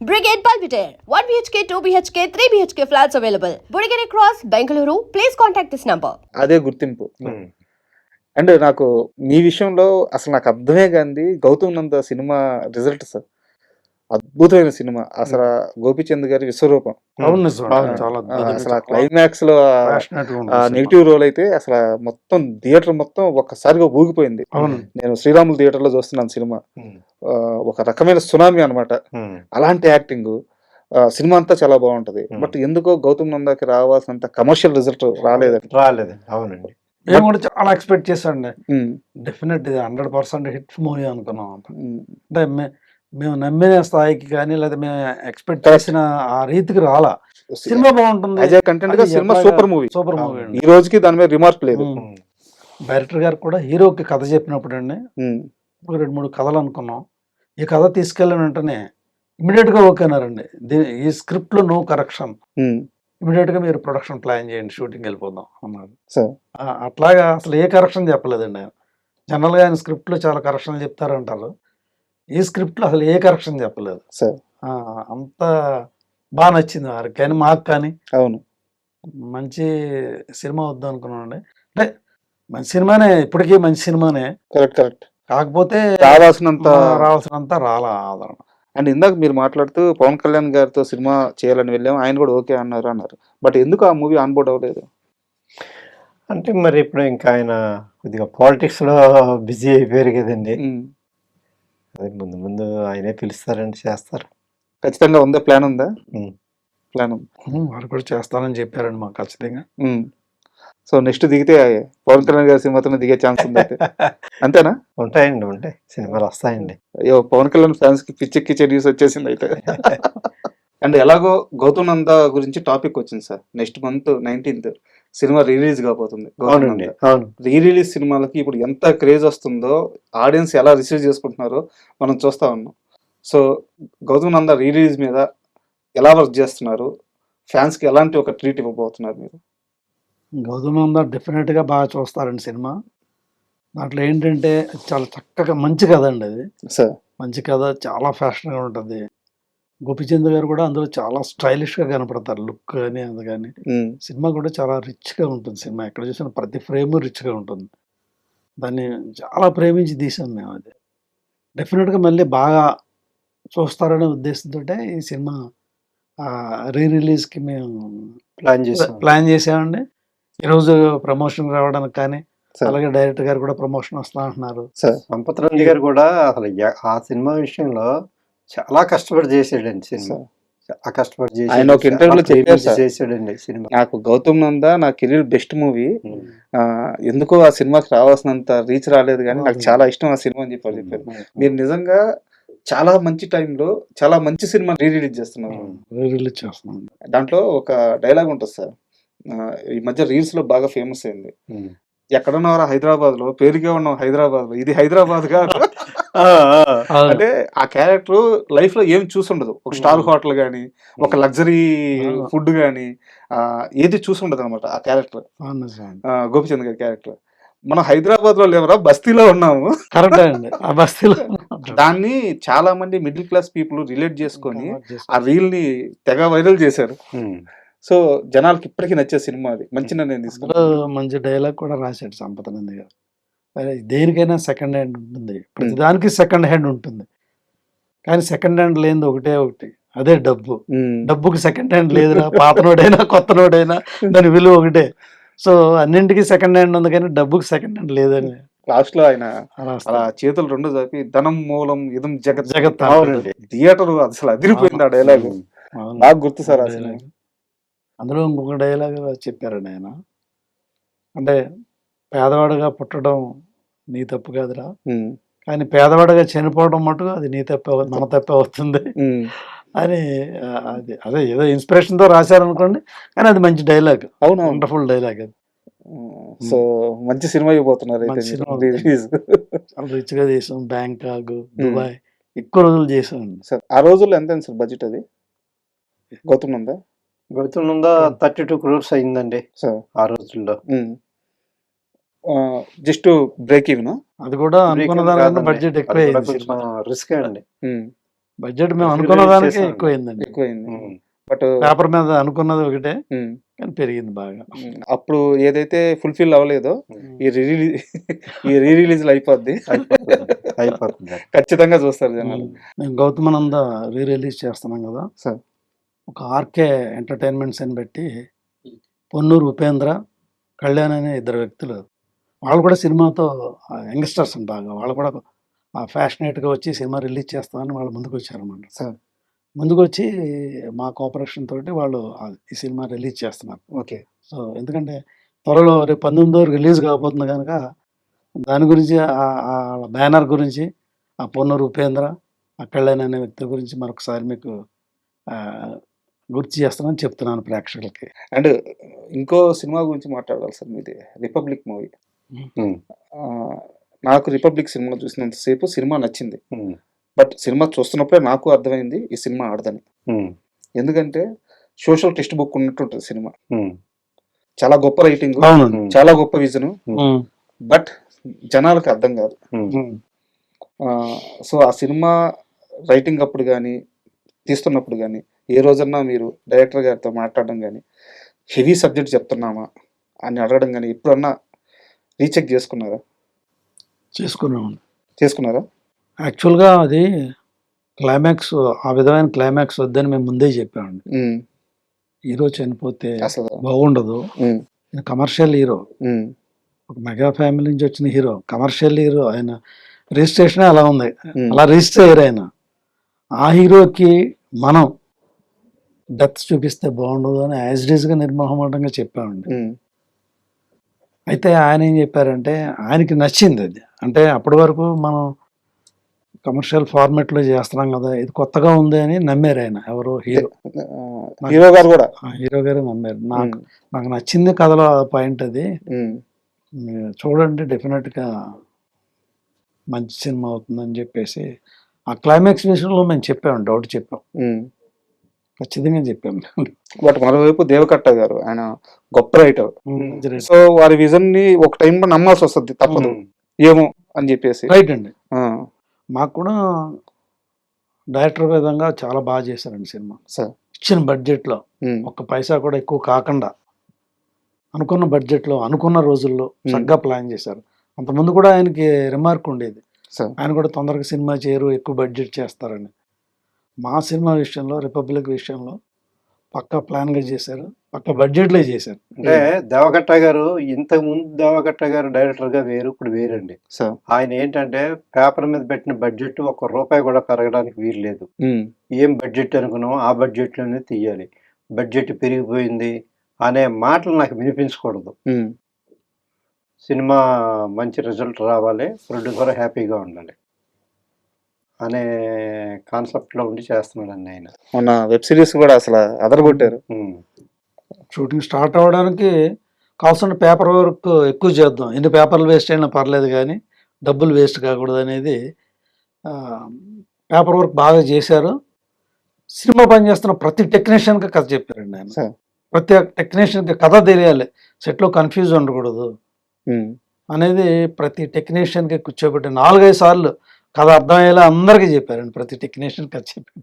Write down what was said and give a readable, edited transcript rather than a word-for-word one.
Brigade Palpitaire, 1 BHK, 2 BHK, 3 BHK flats available. Burigere Cross, Bengaluru. Please contact this number. అదే గుర్తింపు. And నాకు మీ విషయంలో అసలు నాకు అర్థమే కాంది గౌతమ్ నంద సినిమా రిజల్ట్ సార్. అద్భుతమైన సినిమా అసలు. గోపీచంద్ గారి విశ్వరూపం. అవును చాలా అసలు ఆ క్లైమాక్స్ లో నెగిటివ్ రోల్ అయితే అసలు మొత్తం థియేటర్ మొత్తం ఒక్కసారిగా ఊగిపోయింది. నేను శ్రీరాములు థియేటర్ లో చూస్తున్నాను సినిమా. ఒక రకమైన సునామీ అనమాట. అలాంటి యాక్టింగ్ సినిమా అంతా చాలా బాగుంటది. బట్ ఎందుకో గౌతమ్ నందాకి రావాల్సినంత కమర్షియల్ రిజల్ట్ రాలేదు. అవునండి, మేము కూడా చాలా ఎక్స్పెక్ట్ చేశాండి. డెఫినెట్ ఇది 100% హిట్ మూవీ అనుకున్నాం. అంటే మేము నమ్మిన స్థాయికి కానీ లేదా మేము ఎక్స్పెక్ట్ చేసిన ఆ రీతికి రాలా. సినిమా బాగుంటుంది, అజయ్ కంటెంట్ గా సినిమా సూపర్ మూవీ. ఈ రోజుకి దాని మీద రిమార్క్ లేదు. డైరెక్టర్ గారు కూడా హీరోకి కథ చెప్పినప్పుడు అండి 2-3 కథలు అనుకున్నాం. ఈ కథ తీసుకెళ్ళిన వెంటనే ఇమీడియట్ గా ఓకే అన్నారండి. ఈ స్క్రిప్ట్ లో నో కరెక్షన్, ఇమీడియట్ గా మీరు ప్రొడక్షన్ ప్లాన్ చేయండి, షూటింగ్ వెళ్ళిపోదాం అన్నారు. అట్లాగా అసలు ఏ కరెక్షన్ చెప్పలేదండి ఆయన. జనరల్ గా ఆయన స్క్రిప్ట్ లో చాలా కరెక్షన్లు చెప్తారంటారు. ఈ స్క్రిప్ట్ లో అసలు ఏ కరెక్షన్ చెప్పలేదు. అంత బాగా నచ్చింది వారికి కానీ మాకు కానీ. అవును, మంచి సినిమా వద్దాం అనుకున్నామండి. అంటే మంచి సినిమానే, ఇప్పటికీ మంచి సినిమానే. కరెక్ట్. కాకపోతే రావాల్సినంత రాలా ఆదరణ. అండ్ ఇందాక మీరు మాట్లాడుతూ పవన్ కళ్యాణ్ గారితో సినిమా చేయాలని వెళ్ళాము, ఆయన కూడా ఓకే అన్నారు. బట్ ఎందుకు ఆ మూవీ ఆన్ బోర్డ్ అవ్వలేదు? అంటే మరి ఇప్పుడు ఇంకా ఆయన కొద్దిగా పాలిటిక్స్ లో బిజీ అయిపోయారు కదండి. అదే ముందు ఆయనే పిలుస్తారండి, చేస్తారు. ఖచ్చితంగా ఉందా? ప్లాన్ ఉందా? ప్లాన్ వారు కూడా చేస్తానని చెప్పారండి మాకు ఖచ్చితంగా. సో నెక్స్ట్ దిగితే పవన్ కళ్యాణ్ గారి సినిమాతో దిగే ఛాన్స్ ఉంది అయితే. అంతేనా? ఉంటాయి సినిమాలు వస్తాయండి. అయ్యో, పవన్ కళ్యాణ్ ఫ్యాన్స్ కి పిచ్చెక్కిచ్చే న్యూస్ వచ్చేసింది అయితే. అండ్ ఎలాగో గౌతమ్ నంద గురించి టాపిక్ వచ్చింది sir. Next month 19th cinema release కాబోతుంది. రిలీజ్ సినిమాలకి ఇప్పుడు ఎంత క్రేజ్ వస్తుందో, ఆడియన్స్ ఎలా రిసీవ్ చేసుకుంటున్నారో మనం చూస్తా ఉన్నాం. సో గౌతమ్ నంద రిలీజ్ మీద ఎలా వర్క్ చేస్తున్నారు? ఫ్యాన్స్ కి ఎలాంటి ఒక ట్రీట్ ఇవ్వబోతున్నారు మీరు? గౌతమ్ నంద డెఫినెట్ గా బాగా చూస్తారండి సినిమా. దాంట్లో ఏంటంటే చాలా చక్కగా మంచి కథ అండి అది. మంచి కథ, చాలా ఫ్యాషన్ గా ఉంటుంది. గోపీచంద్ గారు కూడా అందులో చాలా స్టైలిష్ గా కనపడతారు, లుక్ కానీ అది కానీ. సినిమా కూడా చాలా రిచ్ గా ఉంటుంది. సినిమా ఎక్కడ చూసిన ప్రతి ఫ్రేమ్ రిచ్ గా ఉంటుంది. దాన్ని చాలా ప్రేమించి తీసాం మేము. అది డెఫినెట్ గా మళ్ళీ బాగా చూస్తారనే ఉద్దేశంతో ఈ సినిమా రిలీజ్ కి మేము ప్లాన్ చేసామండి. ఈరోజు ప్రమోషన్ రావడానికి కానీ, అలాగే డైరెక్టర్ గారు కూడా ప్రమోషన్ వస్తా అంటున్నారు. సంపత్ రాజు గారు కూడా అసలు ఆ సినిమా విషయంలో చాలా కష్టపడి చేసాడండి సినిమా. ఆయన ఒక ఇంటర్వ్యూలో చేసాడండి సినిమా. నాకు గౌతమ్ నంద నా కెరీర్ బెస్ట్ మూవీ, ఎందుకో ఆ సినిమాకి రావాల్సినంత రీచ్ రాలేదు కానీ నాకు చాలా ఇష్టం ఆ సినిమా అని చెప్పారు. మీరు నిజంగా చాలా మంచి టైంలో చాలా మంచి సినిమా రిలీజ్ చేస్తున్నారు. దాంట్లో ఒక డైలాగ్ ఉంటుంది సార్, ఈ మధ్య రీల్స్ లో బాగా ఫేమస్ అయింది. ఎక్కడున్నారా హైదరాబాద్ లో, పేరుగా ఉన్నాం హైదరాబాద్ లో, ఇది హైదరాబాద్ కాదు. అంటే ఆ క్యారెక్టర్ లైఫ్ లో ఏం చూసుండదు. ఒక స్టార్ హోటల్ గానీ, ఒక లగ్జరీ ఫుడ్ గానీ ఏది చూసుండదు అనమాట ఆ క్యారెక్టర్. గోపిచంద్ గారి క్యారెక్టర్. మనం హైదరాబాద్ లో లేవరా, బస్తీలో ఉన్నాము. దాన్ని చాలా మంది మిడిల్ క్లాస్ పీపుల్ రిలేట్ చేసుకొని ఆ రీల్ ని తెగ వైరల్ చేశారు. సో జనాలకి ఇప్పటికీ నచ్చే సినిమా అది. మంచి నిర్ణయం తీసుకున్నాను. మంచి డైలాగ్ కూడా రాశాడు సంపత్ నంది గారు. దేనికైనా సెకండ్ హ్యాండ్ ఉంటుంది, ప్రతిదానికి సెకండ్ హ్యాండ్ ఉంటుంది. కానీ సెకండ్ హ్యాండ్ లేనిది ఒకటి, అదే డబ్బు. డబ్బుకి సెకండ్ హ్యాండ్ లేదురా, పాత నోడైనా కొత్త నోడైనా దాని విలువ ఒకటే. సో అన్నింటికి సెకండ్ హ్యాండ్ ఉంది కానీ డబ్బుకి సెకండ్ హ్యాండ్ లేదని లాస్ట్ లో ఆయన అలా చేతులు రెండు చాపి ధనం మూలం ఇదం జగత్ థియేటర్ అసలు అదిరిపోయింది ఆ డైలాగ్. నాకు గుర్తు సార్ ఆ సినిమా. అందులో ఇంకొక డైలాగ్ చెప్పారండి ఆయన, అంటే పేదవాడుగా పుట్టడం నీ తప్పు కాదురా, కానీ పేదవాడుగా చనిపోవడం మటుకు అది నీ తప్పే, మన తప్పే అవుతుంది అని. అదే ఏదో ఇన్స్పిరేషన్ తో రాశారనుకోండి, కానీ అది మంచి డైలాగ్. అవును, వండర్ఫుల్ డైలాగ్ అది. సో మంచి సినిమా అయిపోతున్నారు. రిచ్ గా చేసాం, బ్యాంకాక్, దుబాయ్ ఎక్కువ రోజులు చేసాం సార్. ఆ రోజుల్లో ఎంత సార్ బడ్జెట్ అది? గౌతమ్ నంద 32 crores అయిందండి సార్ ఆ రోజుల్లో. Just break even. అది కూడా అనుకున్న దానికన్నా బడ్జెట్ ఎక్కువ. రిస్క్ అండి. బడ్జెట్ మేము Release అనుకున్న దానికి చేశారు. ఎక్కువైందండి. ఎక్కువైంది. ఉమ్. బట్ పేపర్ మీద అనుకున్నది ఒకటే కానీ పెరిగింది బాగా. అప్పుడు ఏదైతే ఫుల్ఫిల్ అవ్వలేదో ఉమ్. ఈ రీ రిలీజ్లు అయిపోద్ది. అయిపోతుంది. ఖచ్చితంగా చూస్తారు జనాలు. మేము గౌతమానంద రీ రిలీజ్ చేస్తున్నాం కదా, సార్ ఒక ఆర్కే ఎంటర్టైన్మెంట్స్ అని పెట్టి పొన్నూరు ఉపేంద్ర, కళ్యాణ్ అనే ఇద్దరు వ్యక్తులు, వాళ్ళు కూడా సినిమాతో యంగ్స్టర్స్ బాగా, వాళ్ళు కూడా ఫ్యాషనేట్గా వచ్చి సినిమా రిలీజ్ చేస్తామని వాళ్ళు ముందుకు వచ్చారన్నమాట. సార్ ముందుకు వచ్చి మా కోఆపరేషన్ తోటి వాళ్ళు ఈ సినిమా రిలీజ్ చేస్తున్నారు. ఓకే. సో ఎందుకంటే త్వరలో రేపు 19వ రిలీజ్ కాబోతుంది కనుక దాని గురించి ఆ బ్యానర్ గురించి, ఆ పొన్నూరు ఉపేంద్ర, ఆ కళ్యాణ్ అనే వ్యక్తి గురించి మరొకసారి మీకు గుర్తు చేస్తానని చెప్తున్నాను ప్రేక్షకులకి. అండ్ ఇంకో సినిమా గురించి మాట్లాడాలి సార్, మీది రిపబ్లిక్ మూవీ. ఉమ్. నాకు రిపబ్లిక్ సినిమా చూసినంతసేపు సినిమా నచ్చింది. ఉమ్. బట్ సినిమా చూస్తున్నప్పుడే నాకు అర్థమైంది ఈ సినిమా ఆడదని. ఉమ్. ఎందుకంటే సోషల్ టెక్స్ట్ బుక్ ఉన్నట్టుంటుంది సినిమా. ఉమ్. చాలా గొప్ప రైటింగ్, అవునండి. చాలా గొప్ప విజన్, బట్ జనాలకు అర్థం కాదు. ఉమ్. సో ఆ సినిమా రైటింగ్ అప్పుడు కానీ తీస్తున్నప్పుడు కానీ ఏ రోజన్నా మీరు డైరెక్టర్ గారితో మాట్లాడడం కానీ హెవీ సబ్జెక్ట్ చెప్తున్నామా అని అడగడం కానీ ఎప్పుడన్నా రీచెక్ చేసుకున్నారా? యాక్చువల్గా అది క్లైమాక్స్, ఆ విధమైన క్లైమాక్స్ వద్దని మేము ముందే చెప్పామండి. హీరో చనిపోతే అసలు బాగుండదు, కమర్షియల్ హీరో, ఒక మెగా ఫ్యామిలీ నుంచి వచ్చిన హీరో, కమర్షియల్ హీరో, ఆయన రిజిస్ట్రేషన్ అలా ఉంది, అలా రిజిస్టర్ అయ్యారు ఆయన. ఆ హీరోకి మనం డెత్ చూపిస్తే బాగుండదు అని యాజ్ ఇట్ ఈస్గా నిర్మోహమాటంగా చెప్పామండి. అయితే ఆయన ఏం చెప్పారంటే ఆయనకి నచ్చింది అది. అంటే అప్పటి వరకు మనం కమర్షియల్ ఫార్మాట్లో చేస్తున్నాం కదా, ఇది కొత్తగా ఉంది అని నమ్మారు ఆయన. ఎవరు హీరో గారు కూడా, హీరో గారు నమ్మారు. నాకు నచ్చింది కథలో ఆ పాయింట్ అది, మీరు చూడండి డెఫినెట్గా మంచి సినిమా అవుతుందని చెప్పేసి ఆ క్లైమాక్స్ విషయంలో మేము చెప్పాము, డౌట్ చెప్పాం, ఖచ్చితంగా చెప్పాము. బట్ మరోవైపు దేవకట్ట గారు, ఆయన గొప్ప రైటర్. సో వారి విజన్ ని ఒక టైంలో నమ్మాల్సి వస్తుంది, తప్పదు ఏమో అని చెప్పేసి. రైట్ అండి. మాకు కూడా డైరెక్టర్ విధంగా చాలా బాగా చేశారండి సినిమా. ఇచ్చిన బడ్జెట్లో ఒక్క పైసా కూడా ఎక్కువ కాకుండా అనుకున్న బడ్జెట్లో అనుకున్న రోజుల్లో చక్కగా ప్లాన్ చేశారు. అంతకుముందు కూడా ఆయనకి రిమార్క్ ఉండేది, ఆయన కూడా తొందరగా సినిమా చేయరు, ఎక్కువ బడ్జెట్ చేస్తారని. మా సినిమా విషయంలో, రిపబ్లిక్ విషయంలో పక్కా ప్లాన్గా చేశారు, పక్కా బడ్జెట్లో చేశారు. అంటే దేవకట్ట గారు ఇంతకు ముందు దేవకట్ట గారు డైరెక్టర్ గా వేరు, ఇప్పుడు వేరండి. ఆయన ఏంటంటే పేపర్ మీద పెట్టిన బడ్జెట్ ₹1 కూడా పెరగడానికి వీలు లేదు. ఏం బడ్జెట్ అనుకున్నామో ఆ బడ్జెట్ లోనే తీయాలి. బడ్జెట్ పెరిగిపోయింది అనే మాటలు నాకు వినిపించకూడదు. సినిమా మంచి రిజల్ట్ రావాలి, ప్రొడ్యూసర్ హ్యాపీగా ఉండాలి అనే కాన్సెప్ట్ లో ఉండి చేస్తున్నాడండి ఆయన. మొన్న వెబ్ సిరీస్ కూడా అసలు అదరగొట్టారు. షూటింగ్ స్టార్ట్ అవ్వడానికి కావాల్సిన పేపర్ వర్క్ ఎక్కువ చేద్దాం, ఎన్ని పేపర్లు వేస్ట్ అయినా పర్లేదు కానీ డబ్బులు వేస్ట్ కాకూడదు అనేది పేపర్ వర్క్ బాగా చేశారు. సినిమా పనిచేస్తున్న ప్రతి టెక్నీషియన్కి కథ చెప్పారండి ఆయన. ప్రతి టెక్నీషియన్కి కథ తెలియాలి, సెట్లో కన్ఫ్యూజ్ ఉండకూడదు అనేది ప్రతి టెక్నీషియన్కి కూర్చోబెట్టి 4-5 సార్లు కథ అర్థమయ్యేలా అందరికీ చెప్పారండి. ప్రతి టెక్నీషియన్ కథ చెప్పారు.